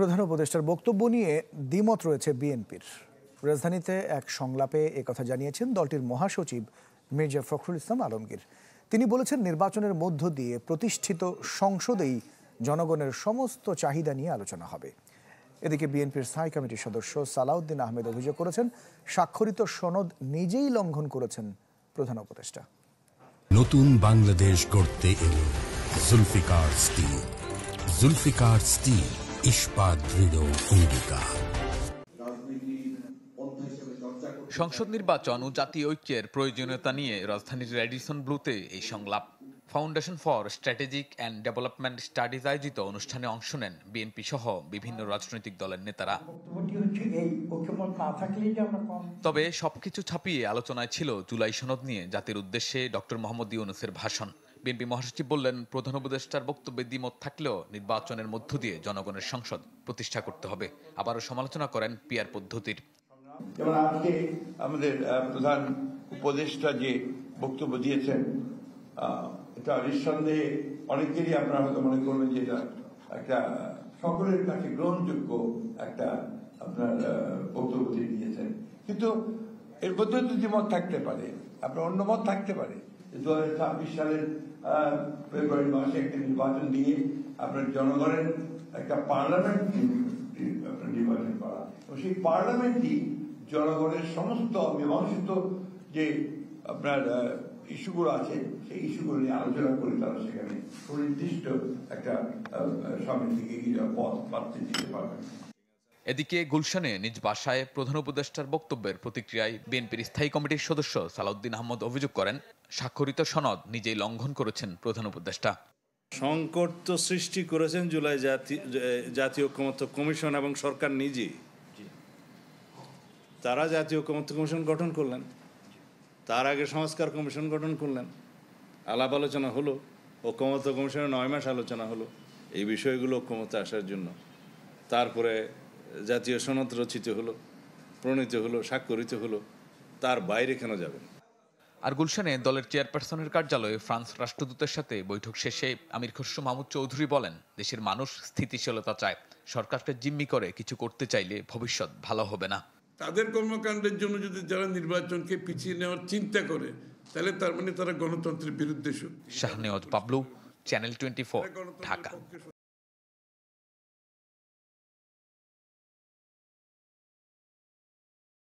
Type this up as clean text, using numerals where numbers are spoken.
প্রধান উপদেষ্টার বক্তব্য নিয়ে দ্বিমত রয়েছে বিএনপির। রাজধানীতে এক সংলাপে একথা জানিয়েছেন দলটির মহাসচিব মির্জা ফখরুল ইসলাম আলমগীর। তিনি বলেছেন, নির্বাচনের মধ্য দিয়ে প্রতিষ্ঠিত সংসদেই জনগণের সমস্ত চাহিদা নিয়ে আলোচনা হবে। এদিকে বিএনপির স্থায়ী কমিটির সদস্য সালাউদ্দিন আহমেদ অভিযোগ করেছেন, স্বাক্ষরিত সনদ নিজেই লঙ্ঘন করেছেন প্রধান উপদেষ্টা। নতুন বাংলাদেশ গড়তে এলো জুলফিকার স্টিল। জুলফিকার স্টিল, ইস্পাত দৃঢ় অঙ্গীকার। সংসদ নির্বাচন ও জাতীয় ঐক্যের প্রয়োজনীয়তা নিয়ে রাজধানীর রেডিসন ব্লুতে এই সংলাপ। Foundation for strategic and development studies আয়োজিত অনুষ্ঠানে অংশ নেন বিএনপি সহ বিভিন্ন রাজনৈতিক দলের নেতারা। তবে সবকিছু ছাপিয়ে আলোচনায় ছিল জুলাই সনদ নিয়ে জাতির উদ্দেশ্যে ডক্টর মোহাম্মদ ইউনূসের ভাষণ। বিএনপি মহাসচিব বললেন, প্রধান উপদেষ্টার বক্তব্যে দ্বিমত থাকলেও নির্বাচনের মধ্য দিয়ে জনগণের সংসদ প্রতিষ্ঠা করতে হবে। আবারও সমালোচনা করেন পিআর পদ্ধতির। যেমন আজকে আমাদের প্রধান উপদেষ্টা যে বক্তব্য দিয়েছেন, এটা নিঃসন্দেহে অনেকেরই আপনারা হয়তো মনে করবেন যে এটা একটা সকলের কাছে গ্রহণযোগ্য একটা আপনার বক্তব্য তিনি দিয়েছেন। কিন্তু এর মধ্যে দ্বিমত থাকতে পারে, আপনার অন্য মত থাকতে পারে। 2026 সালের ফেব্রুয়ারি মাসে একটা নির্বাচন দিয়ে আপনার জনগণের একটা পার্লামেন্ট নির্বাচন করা, এবং সেই পার্লামেন্টই জনগণের সমস্ত মীমাংসিত যে আপনার ইস্যুগুলো আছে সেই ইস্যুগুলো নিয়ে আলোচনা করে তারা সেখানে সুনির্দিষ্ট একটা সামনের দিকে পথ বাড়তে দিতে পারবেন। এদিকে গুলশানে নিজ বাসায় প্রধান উপদেষ্টার বক্তব্যের প্রতিক্রিয়ায় বিএনপির স্থায়ী কমিটির সদস্য সালাউদ্দিন আহমেদ অভিযোগ করেন, স্বাক্ষরিত সনদ নিজেই লঙ্ঘন করেছেন প্রধান উপদেষ্টা। সংকট তো সৃষ্টি করেছেন জুলাই জাতীয় ঐক্যমত্য কমিশন এবং সরকার নিজেই। তারা জাতীয় ঐক্যমত্য কমিশন গঠন করলেন, তার আগে সংস্কার কমিশন গঠন করলেন, আলাপ আলোচনা হলো, ঐক্যমত্য কমিশনে 9 মাস আলোচনা হলো এই বিষয়গুলো ঐক্যমত্যে আসার জন্য। তারপরে জাতীয় সনদ রচিত হলো, প্রণীত হলো, স্বাক্ষরিত হলো, তার বাইরে কেন যাবেন? আর গুলশানে দলের চেয়ারপারসনের কার্যালয়ে ফ্রান্স রাষ্ট্রদূতের সাথে বৈঠক শেষে আমির খসরু মাহমুদ চৌধুরী বলেন, দেশের মানুষ স্থিতিশীলতা চায়। সরকারকে জিম্মি করে কিছু করতে চাইলে ভবিষ্যৎ ভালো হবে না। তাদের কর্মকাণ্ডের জন্য যদি যারা নির্বাচনকে পিছিয়ে নেওয়ার চিন্তা করে, তাহলে তার মানে তারা গণতন্ত্রের বিরুদ্ধে। শাহনেওয়াজ বাবলু, চ্যানেল 24, ঢাকা।